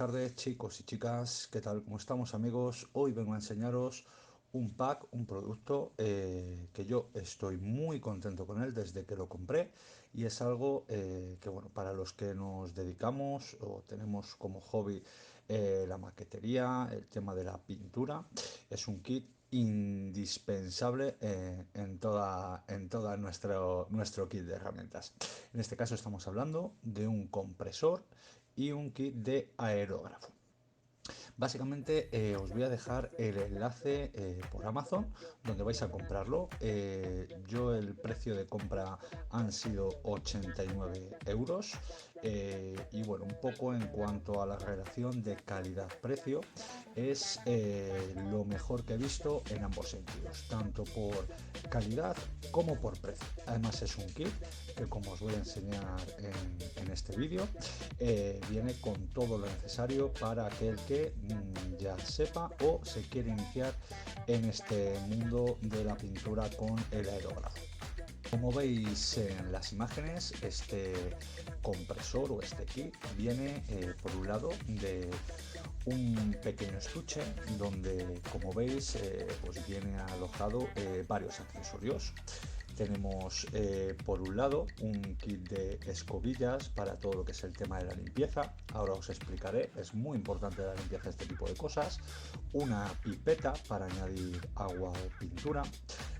tardes chicos y chicas, ¿qué tal? ¿Cómo estamos amigos? Hoy vengo a enseñaros un pack, un producto que yo estoy muy contento con él desde que lo compré y es algo que bueno, para los que nos dedicamos o tenemos como hobby la maquetería, el tema de la pintura, es un kit indispensable en toda nuestro kit de herramientas. En este caso estamos hablando de un compresor y un kit de aerógrafo. Básicamente os voy a dejar el enlace por Amazon donde vais a comprarlo. Yo el precio de compra han sido 89 euros y bueno, un poco en cuanto a la relación de calidad-precio es lo mejor que he visto en ambos sentidos, tanto por calidad como por precio. Además es un kit que, como os voy a enseñar en este vídeo, viene con todo lo necesario para aquel que ya sepa o se quiere iniciar en este mundo de la pintura con el aerógrafo. Como veis en las imágenes, este compresor o este kit viene por un lado de un pequeño estuche donde, como veis, pues viene alojado varios accesorios. Tenemos por un lado un kit de escobillas para todo lo que es el tema de la limpieza. Ahora os explicaré, es muy importante la limpieza de este tipo de cosas. Una pipeta para añadir agua o pintura.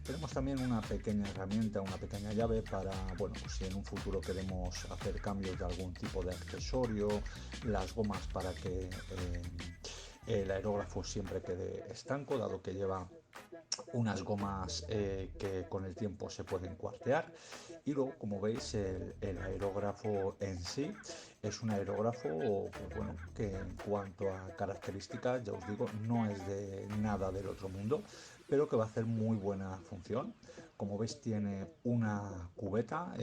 Tenemos también una pequeña herramienta, una pequeña llave para, bueno, pues si en un futuro queremos hacer cambios de algún tipo de accesorio, las gomas para que el aerógrafo siempre quede estanco, dado que lleva unas gomas que con el tiempo se pueden cuartear. Y luego, como veis, el aerógrafo en sí es un aerógrafo pues bueno, que en cuanto a características, ya os digo, no es de nada del otro mundo, pero que va a hacer muy buena función. Como veis, tiene una cubeta,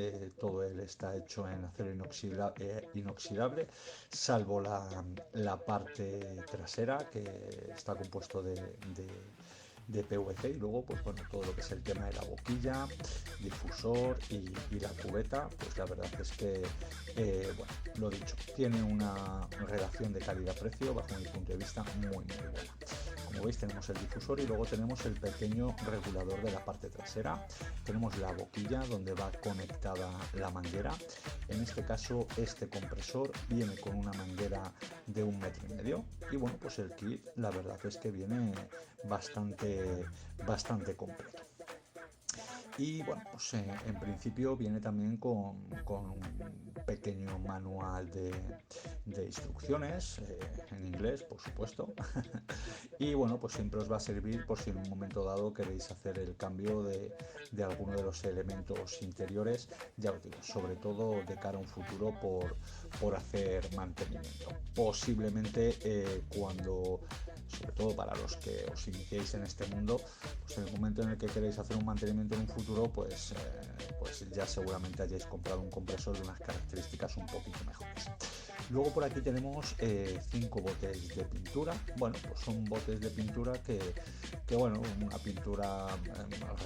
todo él está hecho en acero inoxidable, salvo la parte trasera, que está compuesto de PVC, y luego pues bueno, todo lo que es el tema de la boquilla, difusor y la cubeta, pues la verdad es que bueno, lo dicho, tiene una relación de calidad-precio bajo mi punto de vista muy buena. Como veis, tenemos el difusor y luego tenemos el pequeño regulador de la parte trasera. Tenemos la boquilla donde va conectada la manguera. En este caso, este compresor viene con una manguera de 1,5 m. Y bueno, pues el kit, la verdad es que viene bastante completo. Y bueno, pues en principio viene también con un pequeño manual de instrucciones en inglés, por supuesto. Y bueno, pues siempre os va a servir por si en un momento dado queréis hacer el cambio de alguno de los elementos interiores, ya os digo, sobre todo de cara a un futuro por hacer mantenimiento. Posiblemente cuando, sobre todo para los que os iniciéis en este mundo, pues en el momento en el que queréis hacer un mantenimiento en un futuro, pues ya seguramente hayáis comprado un compresor de unas características un poquito mejores. Luego por aquí tenemos 5 botes de pintura. Bueno, pues son botes de pintura que bueno, una pintura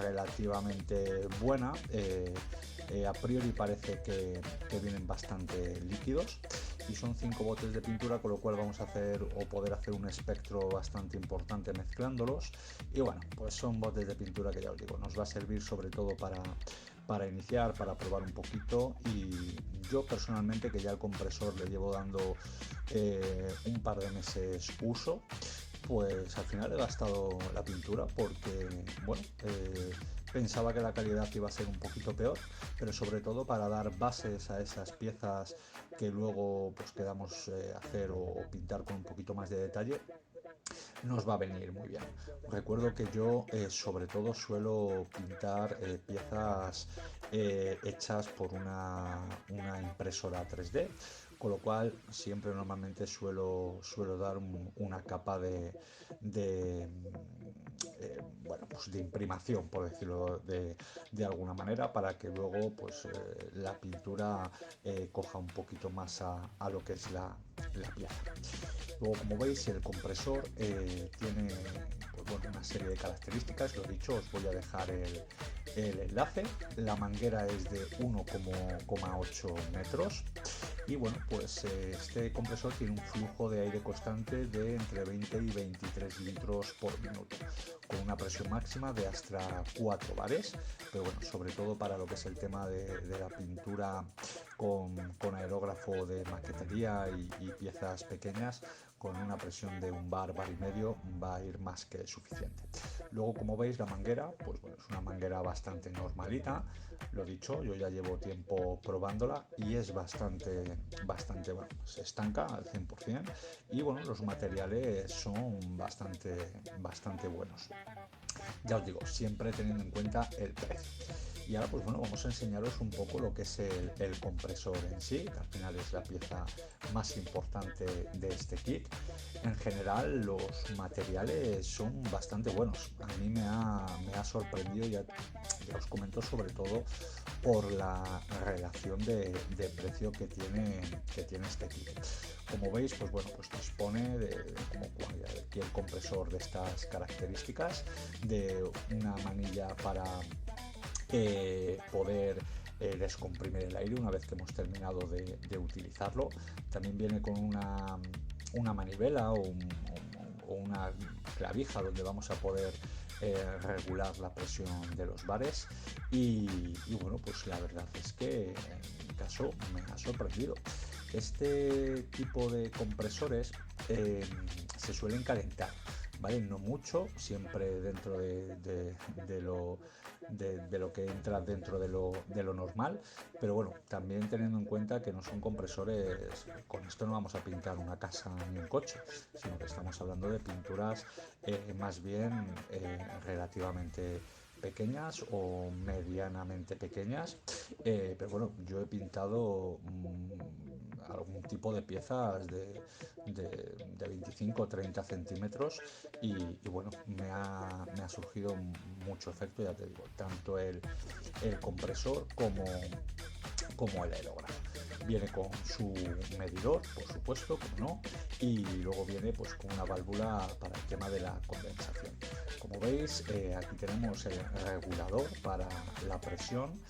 relativamente buena. A priori parece que vienen bastante líquidos y son 5 botes de pintura, con lo cual vamos a hacer o poder hacer un espectro bastante importante mezclándolos. Y bueno, pues son botes de pintura que ya os digo, nos va a servir sobre todo para iniciar, para probar un poquito. Y yo personalmente, que ya el compresor le llevo dando un par de meses uso, pues al final he gastado la pintura porque, bueno, pensaba que la calidad iba a ser un poquito peor, pero sobre todo para dar bases a esas piezas que luego pues queramos hacer o pintar con un poquito más de detalle, nos va a venir muy bien. Recuerdo que yo sobre todo suelo pintar piezas hechas por una impresora 3D, con lo cual siempre normalmente suelo dar una capa bueno, pues de imprimación, por decirlo de alguna manera, para que luego pues la pintura coja un poquito más a lo que es la pieza. Luego, como veis, el compresor tiene pues, bueno, una serie de características. Lo dicho, os voy a dejar el enlace. La manguera es de 1,8 metros. Y bueno, pues este compresor tiene un flujo de aire constante de entre 20 y 23 litros por minuto, con una presión máxima de hasta 4 bares, pero bueno, sobre todo para lo que es el tema de la pintura con aerógrafo de maquetería y piezas pequeñas, con una presión de un bar, bar y medio, va a ir más que suficiente. Luego, como veis, la manguera, pues bueno, es una manguera bastante normalita. Lo dicho, yo ya llevo tiempo probándola y es bastante, bueno, se estanca al 100% y bueno, los materiales son bastante buenos. Ya os digo, siempre teniendo en cuenta el precio. Y ahora pues bueno, vamos a enseñaros un poco lo que es el compresor en sí, que al final es la pieza más importante de este kit. En general los materiales son bastante buenos. A mí me ha sorprendido, ya os comento, sobre todo por la relación de precio que tiene este kit. Como veis, pues bueno, pues dispone de como cualquier compresor de estas características, de una manilla para poder descomprimir el aire una vez que hemos terminado de utilizarlo. También viene con una manivela o una clavija donde vamos a poder regular la presión de los bares y bueno, pues la verdad es que en mi caso me ha sorprendido. Este tipo de compresores se suelen calentar, ¿vale? No mucho, siempre dentro de lo que entra dentro de lo normal, pero bueno, también teniendo en cuenta que no son compresores, con esto no vamos a pintar una casa ni un coche, sino que estamos hablando de pinturas más bien relativamente pequeñas o medianamente pequeñas, pero bueno, yo he pintado algún tipo de piezas de 25 o 30 centímetros y bueno, me ha surgido mucho efecto, ya te digo, tanto el compresor como el aerógrafo. Viene con su medidor, por supuesto, como no, y luego viene pues con una válvula para el tema de la condensación. Como veis, aquí tenemos el regulador para la presión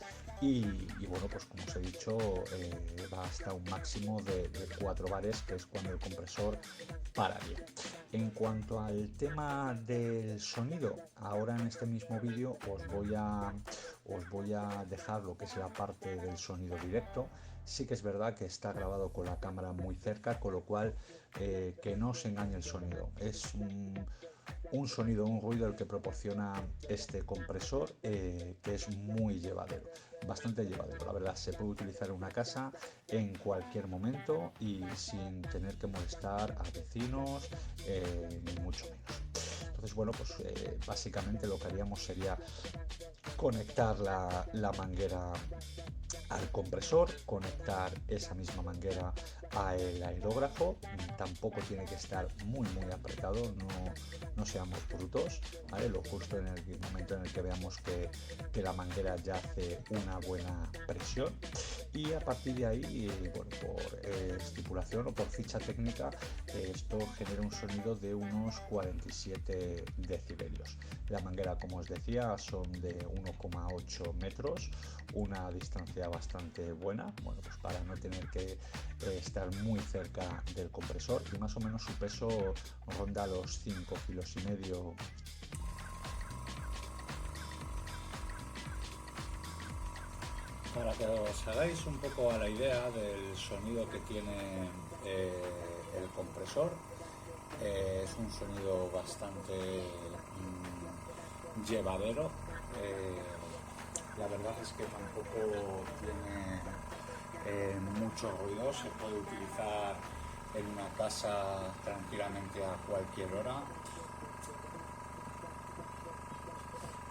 y bueno, pues como os he dicho, va hasta un máximo de 4 bares, que es cuando el compresor para bien. En cuanto al tema del sonido, ahora en este mismo vídeo os voy a dejar lo que es la parte del sonido directo. Sí que es verdad que está grabado con la cámara muy cerca, con lo cual que no os engañe el sonido. Es un sonido, un ruido el que proporciona este compresor, que es muy llevadero, bastante llevadero. La verdad, se puede utilizar en una casa en cualquier momento y sin tener que molestar a vecinos, ni mucho menos. Entonces, bueno, pues básicamente lo que haríamos sería conectar la manguera al compresor, conectar esa misma manguera al aerógrafo. Tampoco tiene que estar muy apretado, no seamos brutos, ¿vale? Lo justo en el momento en el que veamos que la manguera ya hace una buena presión, y a partir de ahí, bueno, por estipulación o por ficha técnica, esto genera un sonido de unos 47 decibelios. La manguera, como os decía, son de 1,8 metros, una distancia bastante buena, bueno, pues para no tener que estar muy cerca del compresor, y más o menos su peso ronda los 5,5 kilos. Para que os hagáis un poco a la idea del sonido que tiene el compresor, es un sonido bastante llevadero. La verdad es que tampoco tiene mucho ruido, se puede utilizar en una casa tranquilamente a cualquier hora.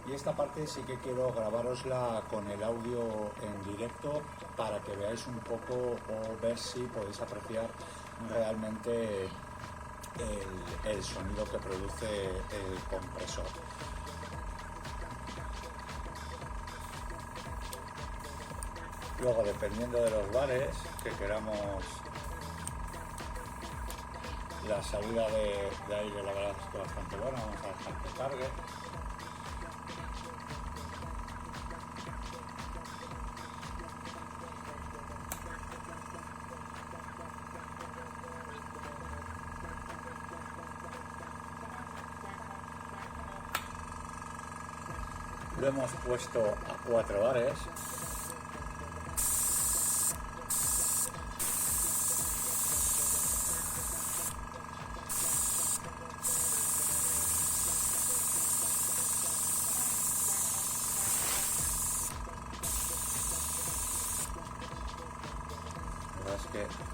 Y esta parte sí que quiero grabarosla con el audio en directo para que veáis un poco o ver si podéis apreciar realmente el sonido que produce el compresor. Luego, dependiendo de los bares que queramos La salida de aire la verdad es que bastante buena, vamos a dejar que cargue. Lo hemos puesto a 4 bares. La verdad es que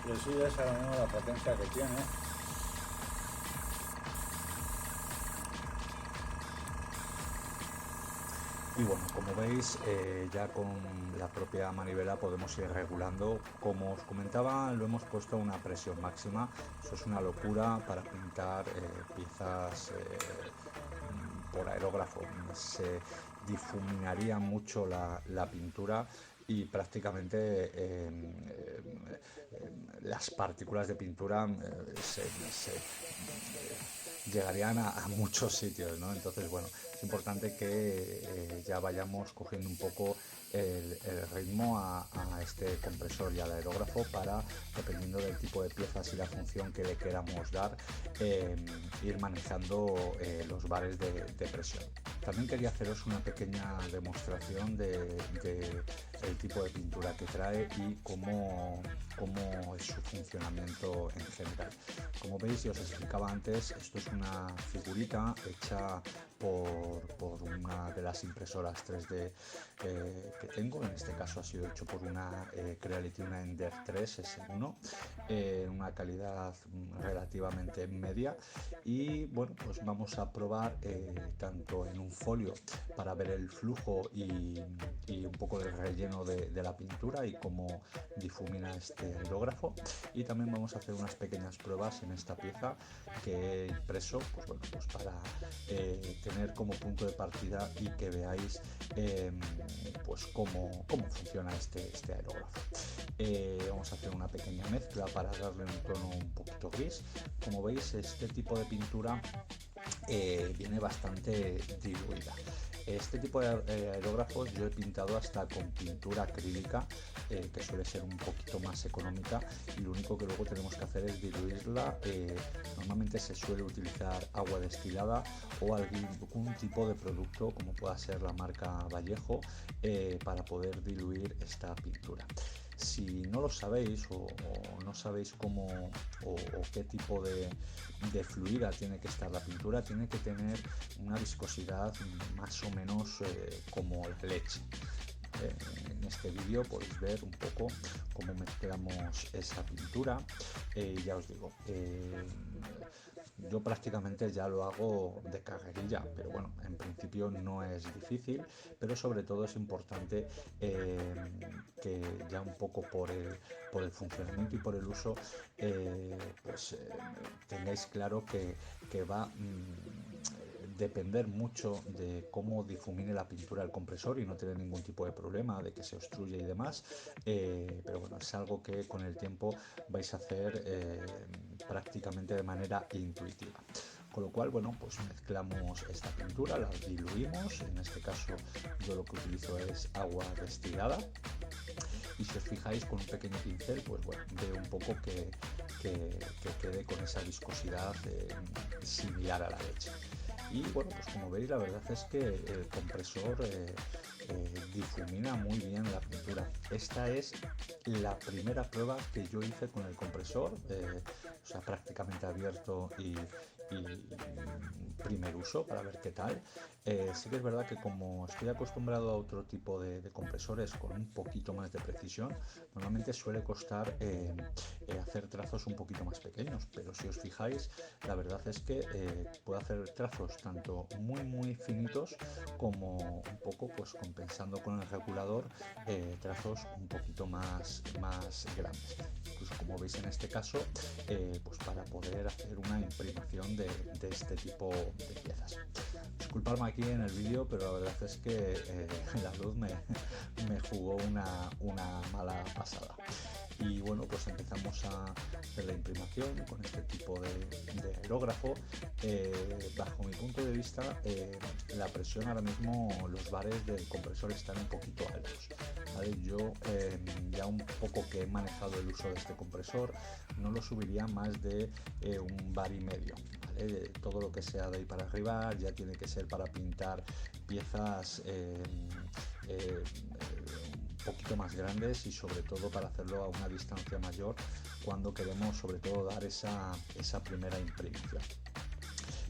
lo suyo es ahora mismo la potencia que tiene. Y bueno, como veis, ya con la propia manivela podemos ir regulando. Como os comentaba, lo hemos puesto a una presión máxima. Eso es una locura para pintar piezas por aerógrafo. Se difuminaría mucho la pintura y prácticamente las partículas de pintura llegarían a muchos sitios, ¿no? Entonces, bueno, es importante que ya vayamos cogiendo un poco el ritmo a este compresor y al aerógrafo para, dependiendo del tipo de piezas y la función que le queramos dar, ir manejando los bares de presión. También quería haceros una pequeña demostración del tipo de pintura que trae y cómo es su funcionamiento en general. Como veis, y os explicaba antes, esto es una figurita hecha por una de las impresoras 3D que tengo. En este caso ha sido hecho por una Creality, una Ender 3 S1, una calidad relativamente media. Y bueno, pues vamos a probar tanto en un folio para ver el flujo y un poco del relleno de la pintura y cómo difumina este aerógrafo, y también vamos a hacer unas pequeñas pruebas en esta pieza que he impreso, pues bueno, pues para tener como punto de partida y que veáis pues cómo funciona este aerógrafo. Vamos a hacer una pequeña mezcla para darle un tono un poquito gris. Como veis, este tipo de pintura viene bastante diluida. Este tipo de aerógrafos yo he pintado hasta con pintura acrílica, que suele ser un poquito más económica, y lo único que luego tenemos que hacer es diluirla. Normalmente se suele utilizar agua destilada o algún tipo de producto como pueda ser la marca Vallejo para poder diluir esta pintura. Si no lo sabéis o no sabéis cómo o qué tipo de fluida tiene que estar la pintura, tiene que tener una viscosidad más o menos como la leche. En este vídeo podéis ver un poco cómo mezclamos esa pintura. Ya os digo, yo prácticamente ya lo hago de carrerilla, pero bueno, en principio no es difícil, pero sobre todo es importante que ya un poco por el funcionamiento y por el uso, tengáis claro que va depender mucho de cómo difumine la pintura el compresor y no tener ningún tipo de problema de que se obstruye y demás, pero bueno, es algo que con el tiempo vais a hacer prácticamente de manera intuitiva. Con lo cual, bueno, pues mezclamos esta pintura, la diluimos. En este caso yo lo que utilizo es agua destilada, y si os fijáis con un pequeño pincel, pues bueno, veo un poco que quede con esa viscosidad similar a la leche. Y bueno, pues como veis, la verdad es que el compresor difumina muy bien la pintura. esta es la primera prueba que yo hice con el compresor, o sea, prácticamente abierto y primer uso para ver qué tal. Sí que es verdad que como estoy acostumbrado a otro tipo de compresores con un poquito más de precisión, normalmente suele costar hacer trazos un poquito más pequeños, pero si os fijáis, la verdad es que puedo hacer trazos tanto muy finitos como un poco pues compensando con el regulador trazos un poquito más grandes. Incluso como veis en este caso, pues para poder hacer una imprimación de este tipo de piezas. Disculpadme aquí en el vídeo, pero la verdad es que la luz me jugó una mala pasada. Y bueno, pues empezamos a hacer la imprimación con este tipo de aerógrafo. Bajo mi punto de vista, la presión ahora mismo, los bares del compresor están un poquito altos, ¿vale? Yo ya un poco que he manejado el uso de este compresor, no lo subiría más de un bar y medio, ¿vale? Todo lo que sea de ahí para arriba ya tiene que ser para pintar piezas un poquito más grandes y sobre todo para hacerlo a una distancia mayor cuando queremos sobre todo dar esa primera imprimación.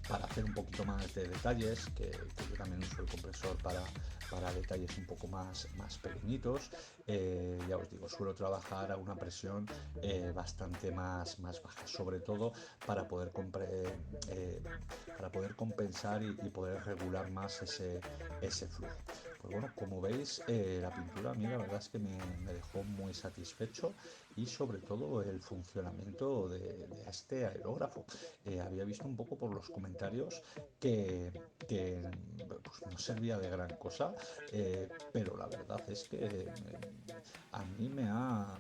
Para hacer un poquito más de detalles, que yo también uso el compresor para detalles un poco más pequeñitos, ya os digo, suelo trabajar a una presión bastante más baja, sobre todo para poder compensar y poder regular más ese flujo. Pues bueno, como veis, la pintura a mí la verdad es que me dejó muy satisfecho, y sobre todo el funcionamiento de este aerógrafo. Había visto un poco por los comentarios que pues, no servía de gran cosa, pero la verdad es que a mí me ha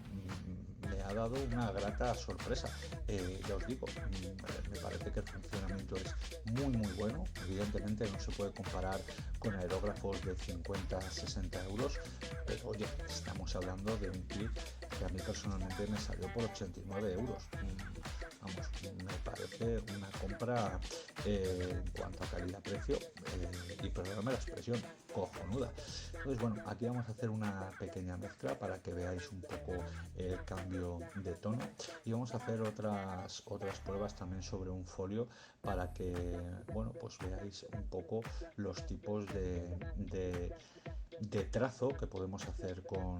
dado una grata sorpresa. Ya os digo, me parece que el funcionamiento es muy bueno. Evidentemente no se puede comparar con aerógrafos de 50-60 euros, pero oye, estamos hablando de un kit que a mí personalmente me salió por 89 euros. Vamos, me parece una compra en cuanto a calidad-precio y perdóname la expresión, cojonuda. Entonces bueno, aquí vamos a hacer una pequeña mezcla para que veáis un poco el cambio de tono, y vamos a hacer otras pruebas también sobre un folio para que bueno, pues veáis un poco los tipos de trazo que podemos hacer con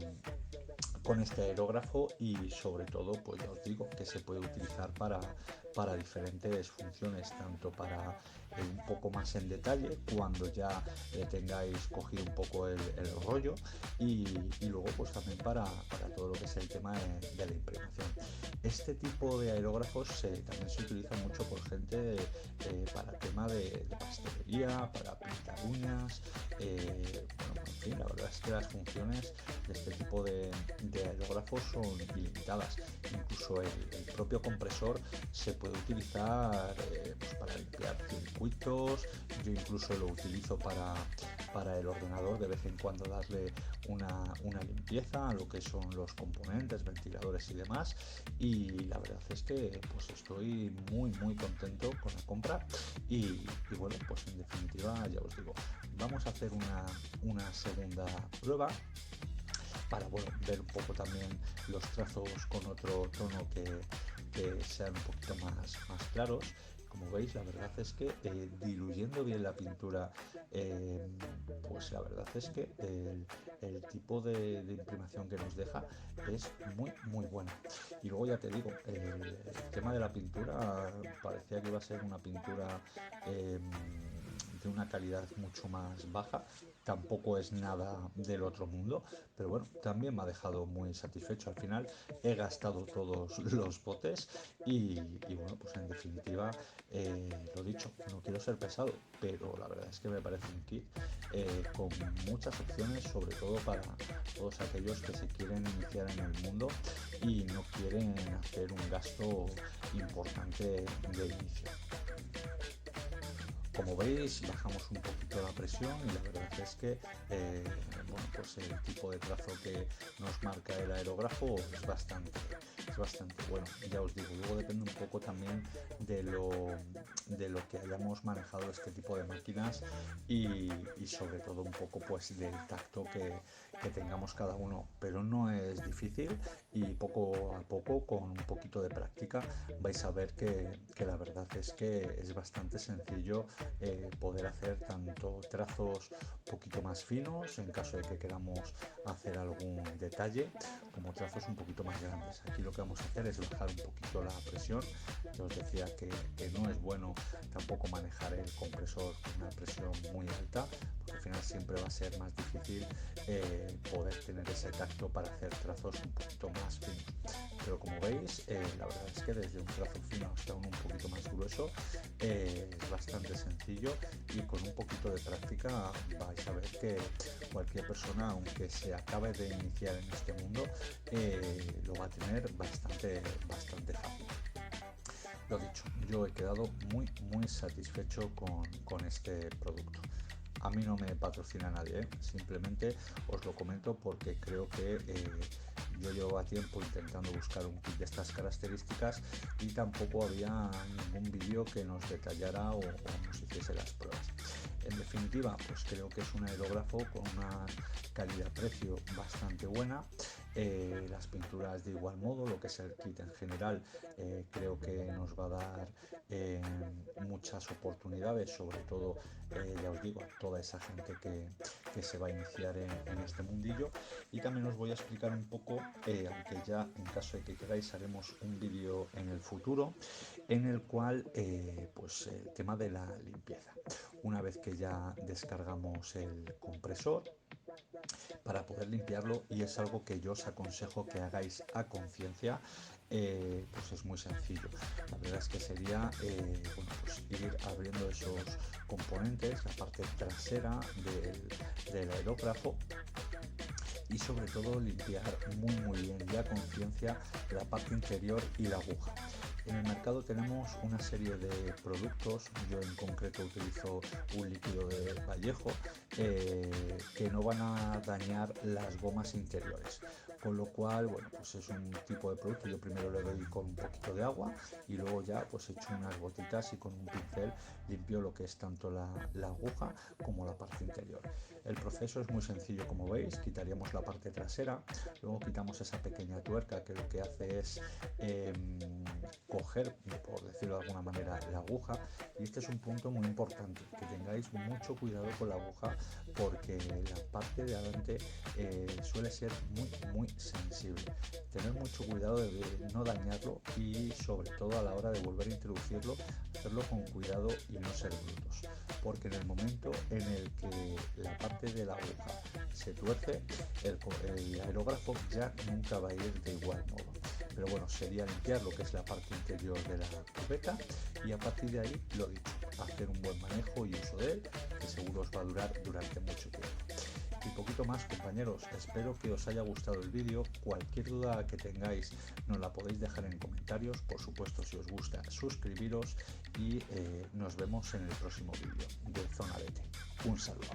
este aerógrafo, y sobre todo pues ya os digo que se puede utilizar para diferentes funciones, tanto para un poco más en detalle cuando ya tengáis cogido un poco el rollo, y luego pues también para todo lo que es el tema de la imprimación. Este tipo de aerógrafos también se utiliza mucho por gente para tema de pastelería, para pintar uñas, bueno, en fin, la verdad es que las funciones de este tipo de aerógrafos son ilimitadas. Incluso el propio compresor se puede utilizar pues para limpiar circuitos. Yo incluso lo utilizo para el ordenador, de vez en cuando darle una limpieza a lo que son los componentes, ventiladores y demás, y la verdad es que pues estoy muy contento con la compra, y bueno, pues en definitiva ya os digo, vamos a hacer una segunda prueba para bueno, ver un poco también los trazos con otro tono que sean un poquito más claros. Como veis, la verdad es que diluyendo bien la pintura, pues la verdad es que el tipo de imprimación que nos deja es muy bueno. Y luego ya te digo, el tema de la pintura parecía que iba a ser una pintura de una calidad mucho más baja. Tampoco es nada del otro mundo, pero bueno, también me ha dejado muy satisfecho. Al final he gastado todos los botes y bueno, pues en definitiva, lo dicho, no quiero ser pesado, pero la verdad es que me parece un kit con muchas opciones, sobre todo para todos aquellos que se quieren iniciar en el mundo y no quieren hacer un gasto importante de inicio. Como veis, bajamos un poquito la presión y la verdad es que bueno, pues el tipo de trazo que nos marca el aerógrafo es bastante bueno. Ya os digo, luego depende un poco también de lo que hayamos manejado este tipo de máquinas, y sobre todo un poco pues del tacto que tengamos cada uno, pero no es difícil y poco a poco, con un poquito de práctica, vais a ver que la verdad es que es bastante sencillo poder hacer tanto trazos un poquito más finos en caso de que queramos hacer algún detalle, como trazos un poquito más grandes. Aquí lo que vamos a hacer es bajar un poquito la presión. Yo os decía que no es bueno tampoco manejar el compresor con una presión muy alta, porque al final siempre va a ser más difícil poder tener ese tacto para hacer trazos un poquito más finos. Pero como veis, la verdad es que desde un trazo fino hasta uno un poquito más grueso es bastante sencillo, y con un poquito de práctica vais a ver que cualquier persona, aunque se acabe de iniciar en este mundo, lo va a tener bastante fácil. Lo dicho, yo he quedado muy satisfecho con este producto. A mí no me patrocina nadie, simplemente os lo comento porque creo que yo llevaba tiempo intentando buscar un kit de estas características y tampoco había ningún vídeo que nos detallara o nos hiciese las pruebas. En definitiva, pues creo que es un aerógrafo con una calidad-precio bastante buena. Las pinturas de igual modo, lo que es el kit en general, creo que nos va a dar muchas oportunidades, sobre todo, ya os digo, a toda esa gente que se va a iniciar en este mundillo. Y también os voy a explicar un poco, aunque ya en caso de que queráis haremos un vídeo en el futuro, en el cual pues el tema de la limpieza. Una vez que ya descargamos el compresor, para poder limpiarlo, y es algo que yo os aconsejo que hagáis a conciencia, pues es muy sencillo. La verdad es que sería bueno, pues ir abriendo esos componentes, la parte trasera del aerógrafo, y sobre todo limpiar muy bien y a conciencia la parte interior y la aguja. En el mercado tenemos una serie de productos, yo en concreto utilizo un líquido de Vallejo, que no van a dañar las gomas interiores, con lo cual, bueno, pues es un tipo de producto. Yo primero le doy con un poquito de agua y luego ya pues echo unas gotitas y con un pincel limpio lo que es tanto la aguja como la parte interior. El proceso es muy sencillo, como veis. Quitaríamos la parte trasera, luego quitamos esa pequeña tuerca que lo que hace es coger, por decirlo de alguna manera, la aguja. Y este es un punto muy importante, que tengáis mucho cuidado con la aguja, porque la parte de adelante suele ser muy sensible. Tener mucho cuidado de no dañarlo, y sobre todo a la hora de volver a introducirlo, hacerlo con cuidado y no ser brutos, porque en el momento en el que la parte de la aguja se tuerce, el aerógrafo ya nunca va a ir de igual modo. Pero bueno, sería limpiar lo que es la parte interior de la cubeta, y a partir de ahí, lo dicho, hacer un buen manejo y uso de él, que seguro os va a durar durante mucho tiempo. Y poquito más, compañeros. Espero que os haya gustado el vídeo. Cualquier duda que tengáis nos la podéis dejar en comentarios. Por supuesto, si os gusta, suscribiros, y nos vemos en el próximo vídeo de Zona DT. Un saludo.